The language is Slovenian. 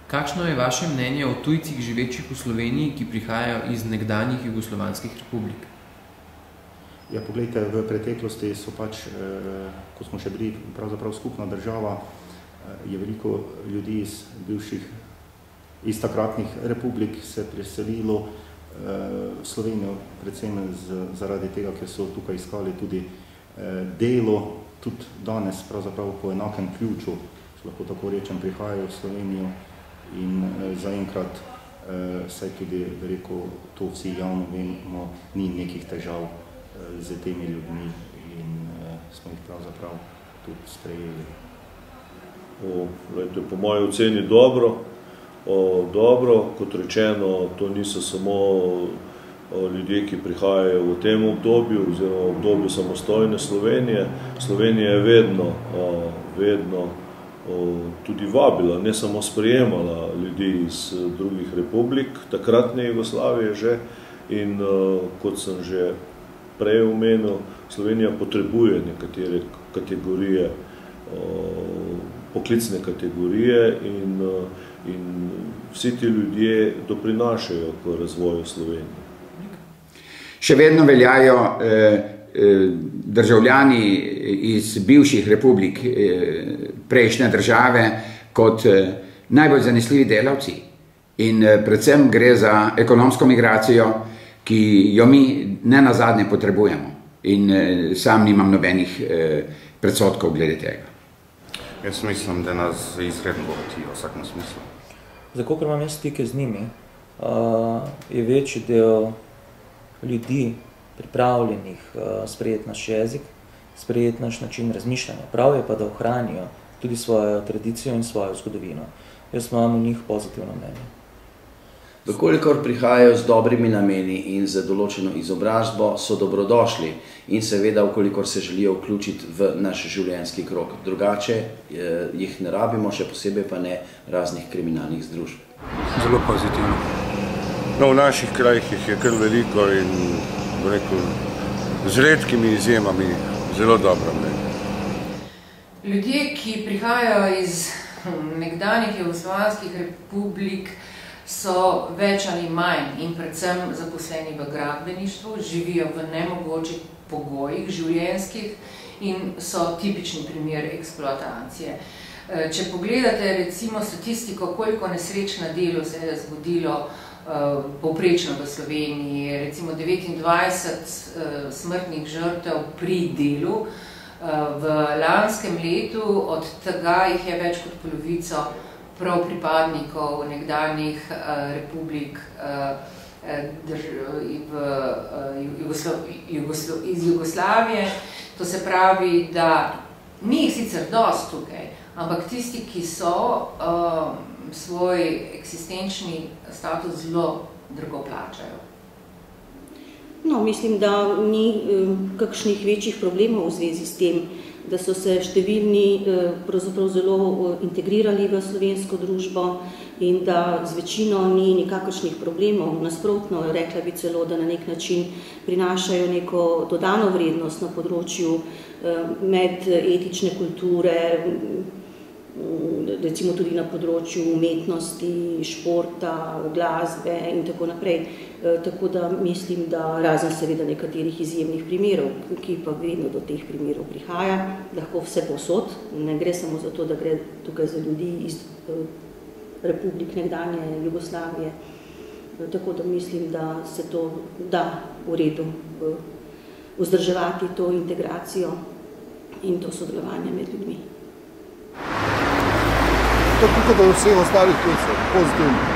Kakšno je vaše mnenje o tujcih živečih v Sloveniji, ki prihajajo iz nekdanjih jugoslovanskih republik? Ja, poglejte, v preteklosti so pač, ko smo še bili pravzaprav skupna država, je veliko ljudi iz bivših, iz takratnih republik se preselilo v Slovenijo, predvsem zaradi tega, ker so tukaj iskali tudi delo, tudi danes pravzaprav po enakem ključu, lahko tako rečem, prihajajo v Slovenijo in zaenkrat saj tudi, rekel, to vsi javno vemo, ni nekih težav z temi ljudmi in smo jih pravzaprav tudi sprejeli. Po moji oceni dobro. Kot rečeno, to niso samo ljudje, ki prihajajo v tem obdobju oziroma v obdobju samostojne Slovenije. Slovenija je vedno tudi vabila, ne samo sprejemala ljudi iz drugih republik, takratne Jugoslavije že, in kot sem že prej omenil, Slovenija potrebuje nekatere kategorije, poklicne kategorije in vsi ti ljudje doprinašajo k razvoju Slovenije. Še vedno veljajo državljani iz bivših republik prejšnje države kot najbolj zanesljivi delavci. In predvsem gre za ekonomsko migracijo, ki jo mi ne nazadnje potrebujemo. In sam nimam nobenih predsodkov glede tega. Jaz mislim, da nas izredno bogatijo v vsakem smislu. Zato, ker imam jaz stike z njimi, je večji del ljudi pripravljenih sprejeti naš jezik, sprejeti naš način razmišljanja. Prav je pa, da ohranijo tudi svojo tradicijo in svojo zgodovino. Jaz imam v njih pozitivno mnenje. Vkolikor prihajajo z dobrimi nameni in z določeno izobrazbo, so dobrodošli in seveda, vkolikor se želijo vključiti v naš življenjski krog. Drugače jih ne rabimo, še posebej pa ne raznih kriminalnih združb. Zelo pozitivno. No, v naših krajih jih je kar veliko in rekel, z redkimi izjemami zelo dobro mnenje. Ljudje, ki prihajajo iz nekdanjih jugoslovanskih republik, so več ali manj in predvsem zaposleni v gradbeništvu, živijo v nemogočih pogojih življenjskih in so tipični primer eksploatacije. Če pogledate recimo statistiko, koliko nesreč na delu se je zgodilo povprečno v Sloveniji, recimo 29 smrtnih žrtev pri delu, v lanskem letu od tega jih je več kot polovico prav pripadnikov nekdanjih republik iz Jugoslavije. To se pravi, da ni jih sicer dosti tukaj, ampak tisti, ki so svoj eksistenčni status zelo drago plačajo. No, mislim, da ni kakšnih večjih problemov v zvezi s tem, da so se številni pravzaprav zelo integrirali v slovensko družbo in da z večino ni nikakršnih problemov. Nasprotno, rekla bi celo, da na nek način prinašajo neko dodano vrednost na področju medetične kulture, recimo tudi na področju umetnosti, športa, glasbe in tako naprej. Tako da mislim, da razen seveda nekaterih izjemnih primerov, ki pa vedno do teh primerov prihaja, lahko vse povsod, ne gre samo za to, da gre tukaj za ljudi iz republik nekdanje Jugoslavije. Tako da mislim, da se to da v redu vzdrževati to integracijo in to sodelovanje med ljudmi. Tako da vseh ostalih tujcev, pozitivno.